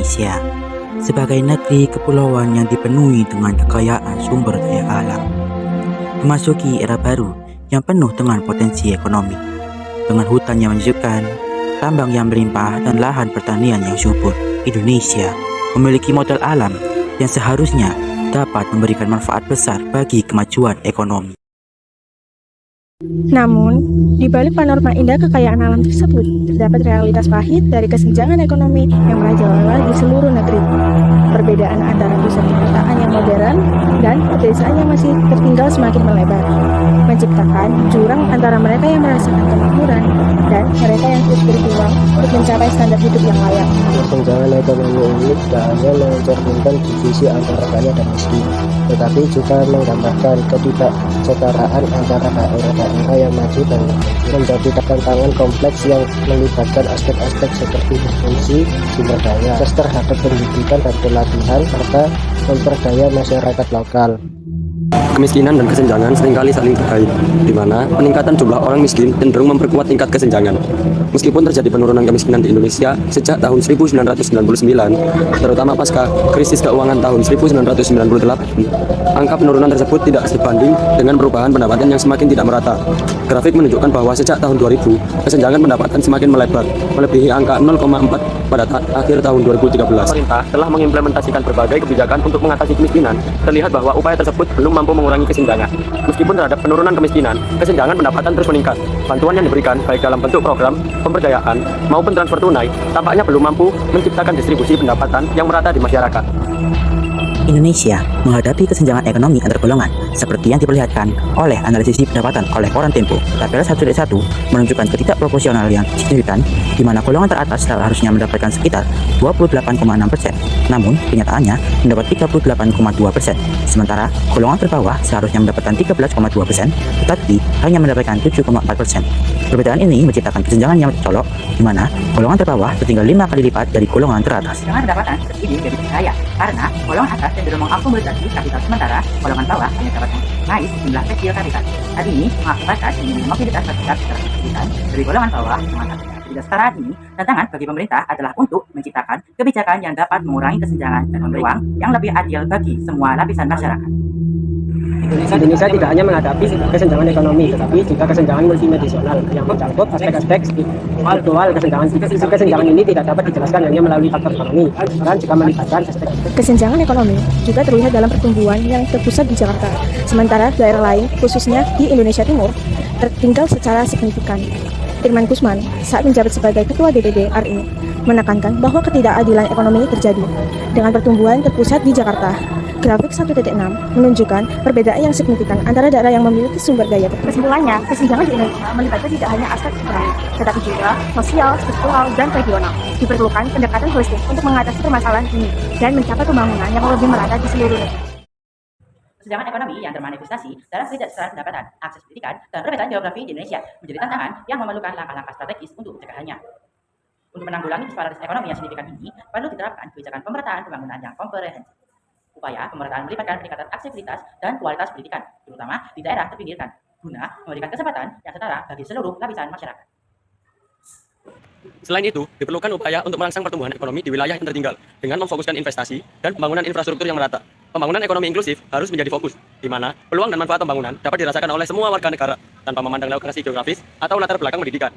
Indonesia sebagai negeri kepulauan yang dipenuhi dengan kekayaan sumber daya alam, memasuki era baru yang penuh dengan potensi ekonomi. Dengan hutan yang menyejukkan, tambang yang melimpah, dan lahan pertanian yang subur, Indonesia memiliki modal alam yang seharusnya dapat memberikan manfaat besar bagi kemajuan ekonomi. Namun, di balik panorama indah kekayaan alam tersebut, terdapat realitas pahit dari kesenjangan ekonomi yang merajalela di seluruh negeri. Perbedaan antara pusat pemerintahan yang modern dan pedesaan yang masih tertinggal semakin melebar, menciptakan jurang antara mereka yang merasakan kemakmuran dan mereka yang terus berjuang untuk mencapai standar hidup yang layak. Kesenjangan ekonomi ini tidak hanya mencerminkan divisi antara kaya dan miskin, tetapi juga menggambarkan ketidaksetaraan antara daerah yang maju dan menjadi tantangan kompleks yang melibatkan aspek-aspek seperti fungsi sumber daya, akses terhadap pendidikan dan pelatihan, serta memperdaya masyarakat lokal. Kemiskinan dan kesenjangan seringkali saling terkait, di mana peningkatan jumlah orang miskin cenderung memperkuat tingkat kesenjangan. Meskipun terjadi penurunan kemiskinan di Indonesia sejak tahun 1999, terutama pasca krisis keuangan tahun 1998, angka penurunan tersebut tidak sebanding dengan perubahan pendapatan yang semakin tidak merata. Grafik menunjukkan bahwa sejak tahun 2000, kesenjangan pendapatan semakin melebar, melebihi angka 0,4 pada akhir tahun 2013. Pemerintah telah mengimplementasikan berbagai kebijakan untuk mengatasi kemiskinan. Terlihat bahwa upaya tersebut belum mampu mengurangi kesenjangan. Meskipun terhadap penurunan kemiskinan, kesenjangan pendapatan terus meningkat. Bantuan yang diberikan baik dalam bentuk program, pemberdayaan, maupun transfer tunai, tampaknya belum mampu menciptakan distribusi pendapatan yang merata di masyarakat. Indonesia menghadapi kesenjangan ekonomi antar golongan seperti yang diperlihatkan oleh analisis pendapatan oleh koran Tempo. Tabel 1.1 menunjukkan ketidakproporsional yang signifikan, di mana golongan teratas seharusnya mendapatkan sekitar 28,6%, namun kenyataannya mendapat 38,2%, sementara golongan terbawah seharusnya mendapatkan 13,2%, tetapi hanya mendapatkan 7,4%. Perbedaan ini menciptakan kesenjangan yang mencolok, di mana golongan terbawah tertinggal 5 kali lipat dari golongan teratas. Kesenjangan pendapatan terjadi dari kaya karena golongan atas cenderung mengakumulasi kapital, sementara golongan bawah hanya dapat mengais jumlah kecil kapital. Hal ini mengakibatkan minimum mobilitas kapital secara signifikan dari golongan bawah ke atas. Kesetaraan ini, tantangan bagi pemerintah adalah untuk menciptakan kebijakan yang dapat mengurangi kesenjangan dan memberi ruang yang lebih adil bagi semua lapisan masyarakat. Indonesia tidak hanya menghadapi kesenjangan ekonomi, tetapi juga kesenjangan multidimensional yang mencakup aspek-aspek dual. Kesenjangan ini tidak dapat dijelaskan hanya melalui faktor ekonomi, dan juga melibatkan aspek. Kesenjangan ekonomi juga terlihat dalam pertumbuhan yang terpusat di Jakarta, sementara daerah lain, khususnya di Indonesia Timur, tertinggal secara signifikan. Irman Gusman saat menjabat sebagai Ketua DPD RI menekankan bahwa ketidakadilan ekonomi terjadi dengan pertumbuhan terpusat di Jakarta. Grafik 1.6 menunjukkan perbedaan yang signifikan antara daerah yang memiliki sumber daya. Kesimpulannya, kesenjangan di Indonesia melibatkan tidak hanya aspek ekonomi, tetapi juga sosial, struktural, dan regional. Diperlukan pendekatan holistik untuk mengatasi permasalahan ini dan mencapai pembangunan yang lebih merata di seluruh negeri. Kesenjangan ekonomi yang termanifestasi dalam ketidaksetaraan pendapatan, akses pendidikan, dan perbedaan geografi di Indonesia menjadi tantangan yang memerlukan langkah-langkah strategis untuk mencegahannya. Untuk menanggulangi disparitas ekonomi yang signifikan ini, perlu diterapkan kebijakan pemerataan pembangunan yang komprehensif. Upaya pemerataan melibatkan peningkatan aksesibilitas dan kualitas pendidikan, terutama di daerah terpinggirkan, guna memberikan kesempatan yang setara bagi seluruh lapisan masyarakat. Selain itu, diperlukan upaya untuk merangsang pertumbuhan ekonomi di wilayah yang tertinggal dengan memfokuskan investasi dan pembangunan infrastruktur yang merata. Pembangunan ekonomi inklusif harus menjadi fokus, di mana peluang dan manfaat pembangunan dapat dirasakan oleh semua warga negara tanpa memandang lokasi geografis atau latar belakang pendidikan.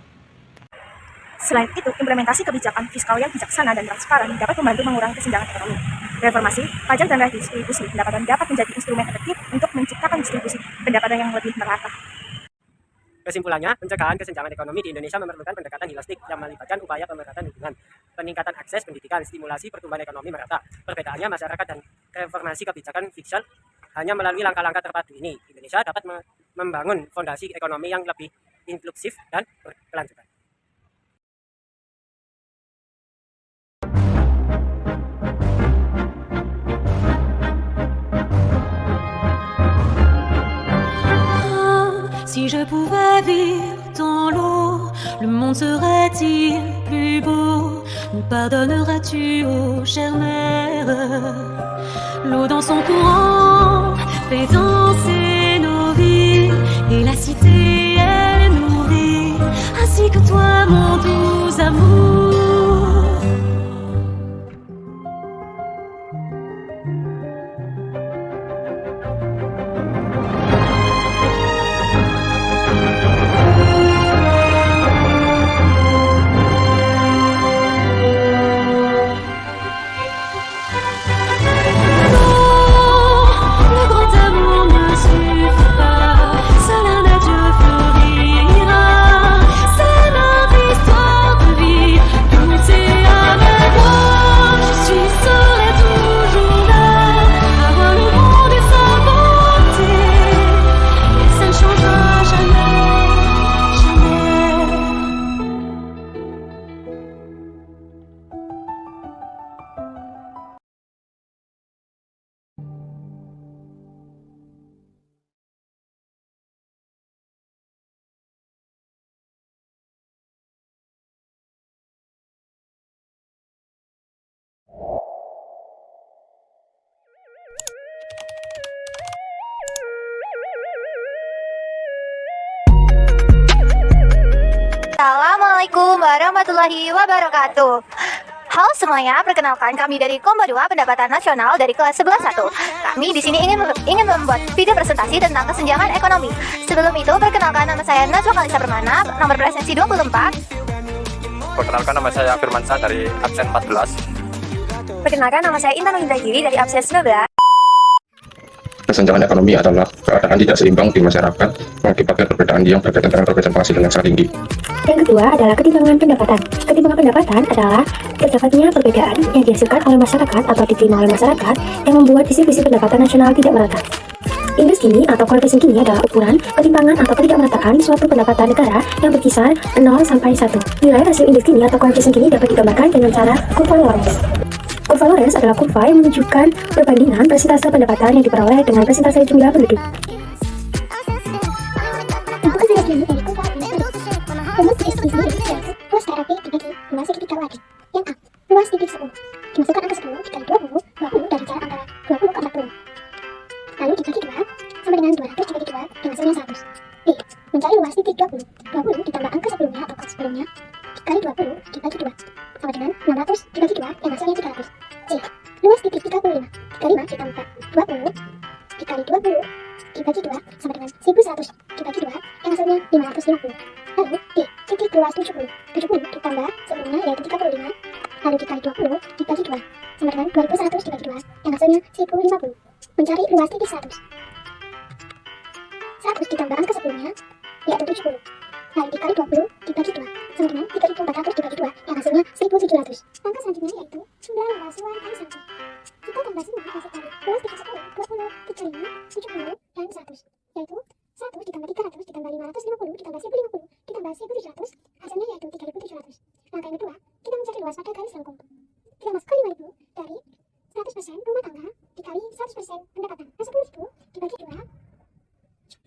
Selain itu, implementasi kebijakan fiskal yang bijaksana dan transparan dapat membantu mengurangi kesenjangan ekonomi. Reformasi, pajak dan redistribusi pendapatan dapat menjadi instrumen efektif untuk menciptakan distribusi pendapatan yang lebih merata. Kesimpulannya, pencegahan kesenjangan ekonomi di Indonesia memerlukan pendekatan holistik yang melibatkan upaya pemerataan lingkungan, peningkatan akses pendidikan, stimulasi pertumbuhan ekonomi merata. Perbedaannya masyarakat dan reformasi kebijakan fiskal hanya melalui langkah-langkah terpadu ini, Indonesia dapat membangun fondasi ekonomi yang lebih inklusif dan berkelanjutan. Si je pouvais vivre dans l'eau, le monde serait-il plus beau? Nous pardonneras-tu, ô chère mère? L'eau dans son courant fait danser nos vies, et la cité est nourrie, ainsi que toi, mon doux amour. Assalamualaikum warahmatullahi wabarakatuh. Halo semuanya, perkenalkan kami dari Kombo 2 Pendapatan Nasional dari kelas 11-1. Kami di sini ingin membuat video presentasi tentang kesenjangan ekonomi. Sebelum itu, perkenalkan nama saya Najwa Kalisa Permana, nomor presensi 24. Perkenalkan nama saya Firmansyah dari absen 14. Perkenalkan nama saya Intan Indragiri dari absen 19. Kesenjangan ekonomi adalah keadaan tidak seimbang di masyarakat mengakibatkan perbedaan yang berkaitan dengan perbedaan penghasilan yang sangat tinggi. Yang kedua adalah ketimpangan pendapatan. Ketimpangan pendapatan adalah terdapatnya perbedaan yang dihasilkan oleh masyarakat atau diterima oleh masyarakat yang membuat distribusi pendapatan nasional tidak merata. Indeks Gini atau koefisien Gini adalah ukuran ketimpangan atau ketidakmerataan suatu pendapatan negara yang berkisar 0 sampai 1. Nilai hasil indeks Gini atau koefisien Gini dapat digambarkan dengan cara kurva Lorenz. Kurva Lorenz adalah kurva yang menunjukkan perbandingan persentase pendapatan yang diperoleh dengan persentase jumlah penduduk. Luas titik 10 dimasukkan angka 10 dikali 20 dari jarak antara 20 ke 40. Lalu dibagi 2 sama dengan 200 dibagi 2 yang hasilnya 100. B. Mencari luas titik 20 ditambah angka sebelumnya atau kelas sebelumnya dikali 20 dibagi 2 sama dengan 600 dibagi 2 yang hasilnya 300. C. Luas titik 35 dikali 5 ditambah 20 dikali 20 dibagi 2 sama dengan 1100 dibagi 2 yang hasilnya 550. Lalu D. Titik luas 70 ditambah sebelumnya yaitu 35 lalu dikali 20 dibagi 2 sama dengan 2100 dibagi 2 yang hasilnya 1050. Mencari luas titik 100. 100 ditambah angka sebelumnya yaitu 70 lalu dikali 20 dibagi 2 sama dengan 3400 dibagi 2 yang hasilnya 1700. Angka selanjutnya yaitu jumlah luas ruang kali 1. Kita tambah semua hasil kali luas titik 10, 20, 35, 70, dan 100 yaitu 1 ditambah 300 ditambah 550 ditambah 1050 ditambah 1700 hasilnya yaitu 3700. Langkah yang kedua, kita mencari luas pada garis lengkung. Kita masukkan 5000 dari 100% rumah tangga dikali 100% pendapatan. 10.000 dibagi 2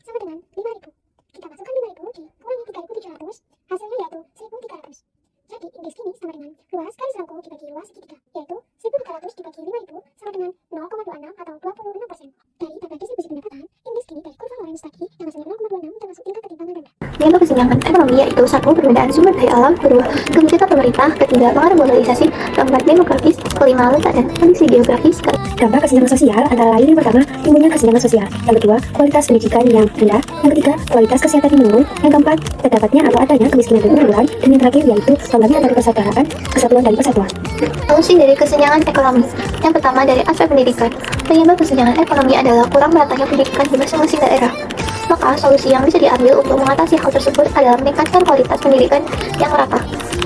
sama dengan 5.000. Kita masukkan 5.000 dikurangi 3.700 hasilnya yaitu 1.300. Jadi indeks Gini sama dengan luas garis lengkung dibagi luas segitiga yaitu 1.300 dibagi 5.000 sama dengan 0,26 atau 26%. Dari tabel distribusi pendapatan, indeks Gini dari kurva Lorenz tadi yang hasilnya 0,26 termasuk tingkat ketimpangan rendah. Yang kesenjangan ekonomi yaitu 1. Perbedaan sumber daya alam, 2. Kebijakan pemerintah, 3. Pengaruh globalisasi, 4. Demografis, 5. Letak dan kondisi geografis. Dampak kesenjangan sosial antara lain yang pertama, timbulnya kesenjangan sosial. Yang kedua, kualitas pendidikan yang rendah. Yang ketiga, kualitas kesehatan yang menurun. Yang keempat, terdapatnya atau adanya kemiskinan berkelanjutan. Dan yang terakhir yaitu pembagian antara persaudaraan, kesatuan dan persatuan. Solusi dari kesenjangan ekonomi. Yang pertama dari aspek pendidikan. Penyebab kesenjangan ekonomi adalah kurang meratanya pendidikan di masing-masing daerah. Maka solusi yang bisa diambil untuk mengatasi hal tersebut adalah meningkatkan kualitas pendidikan yang merata.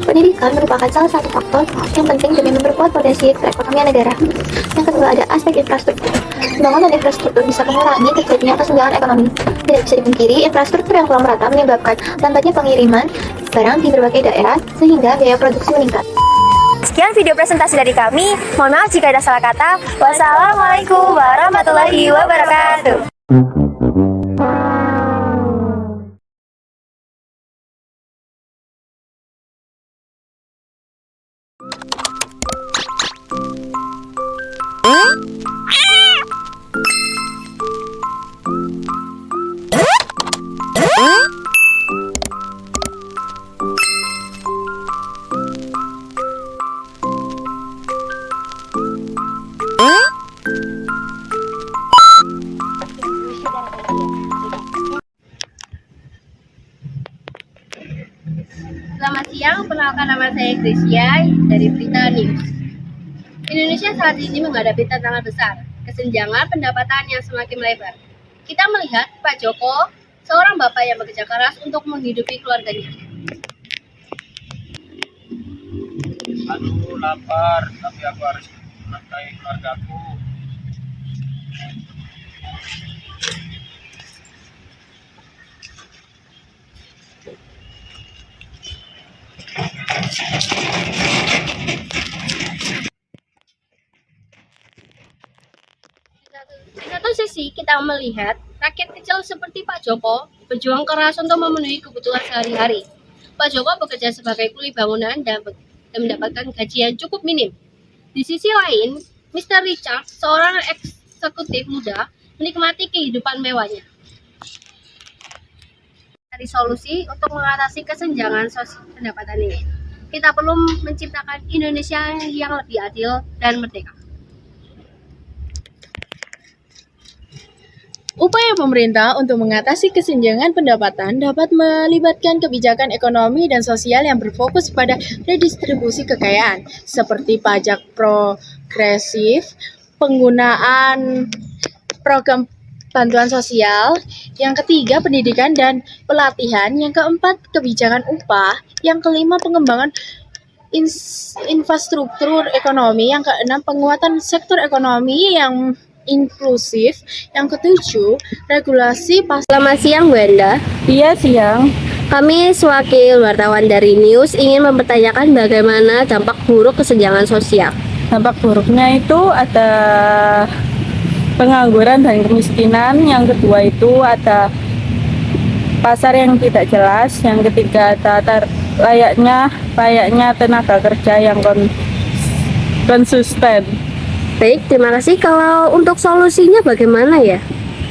Pendidikan merupakan salah satu faktor yang penting demi memperkuat potensi perekonomian negara. Yang kedua ada aspek infrastruktur. Pembangunan infrastruktur bisa mengurangi terjadinya kesenjangan ekonomi. Tidak bisa dipungkiri, infrastruktur yang kurang merata menyebabkan lambatnya pengiriman barang di berbagai daerah sehingga biaya produksi meningkat. Sekian video presentasi dari kami. Mohon maaf jika ada salah kata. Wassalamualaikum warahmatullahi wabarakatuh. Selamat siang, perkenalkan nama saya Gracia dari Berita News. Indonesia saat ini menghadapi tantangan besar, kesenjangan pendapatan yang semakin melebar. Kita melihat Pak Joko, seorang bapak yang bekerja keras untuk menghidupi keluarganya. Aduh, lapar, tapi aku harus menafkahi keluargaku. Di satu sisi kita melihat rakyat kecil seperti Pak Joko berjuang keras untuk memenuhi kebutuhan sehari-hari. Pak Joko bekerja sebagai kuli bangunan dan mendapatkan gaji yang cukup minim. Di sisi lain, Mr. Richard, seorang eksekutif muda, menikmati kehidupan mewahnya. mencari solusi untuk mengatasi kesenjangan pendapatan ini. Kita perlu menciptakan Indonesia yang lebih adil dan merdeka. Upaya pemerintah untuk mengatasi kesenjangan pendapatan dapat melibatkan kebijakan ekonomi dan sosial yang berfokus pada redistribusi kekayaan, seperti pajak progresif, penggunaan program bantuan sosial, yang ketiga pendidikan dan pelatihan, yang keempat kebijakan upah, yang kelima pengembangan infrastruktur ekonomi, yang keenam penguatan sektor ekonomi yang inklusif, yang ketujuh regulasi pasar. Selamat siang, Bu Enda. Iya, siang. Kami sewakil wartawan dari News ingin mempertanyakan bagaimana dampak buruk kesenjangan sosial. Dampak buruknya itu ada pengangguran dan kemiskinan, yang kedua itu ada pasar yang tidak jelas, yang ketiga ada layaknya tenaga kerja yang konsisten. Baik, terima kasih. Kalau untuk solusinya bagaimana ya?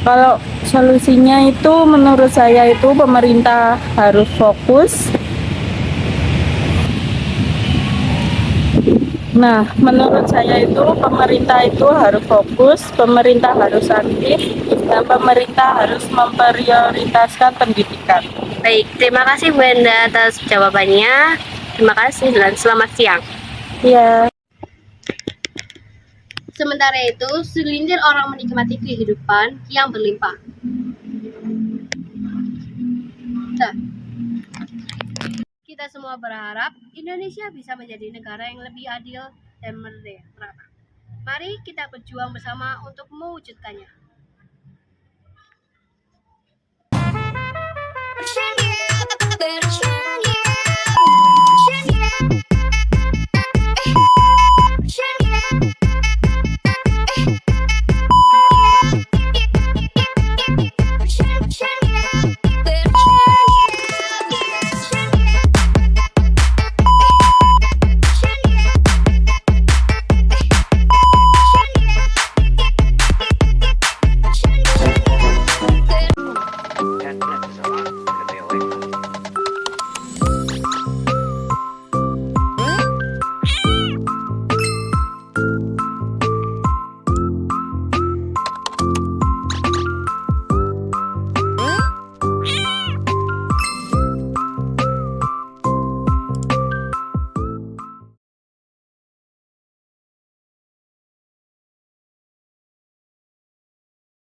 Kalau solusinya itu menurut saya itu pemerintah harus fokus. Nah, menurut saya itu pemerintah itu harus fokus, pemerintah harus aktif, dan pemerintah harus memprioritaskan pendidikan. Baik, terima kasih Bu Enda atas jawabannya. Terima kasih dan selamat siang. Iya. Sementara itu, segelintir orang menikmati kehidupan yang berlimpah. Kita semua berharap Indonesia bisa menjadi negara yang lebih adil dan merdeka. Mari kita berjuang bersama untuk mewujudkannya.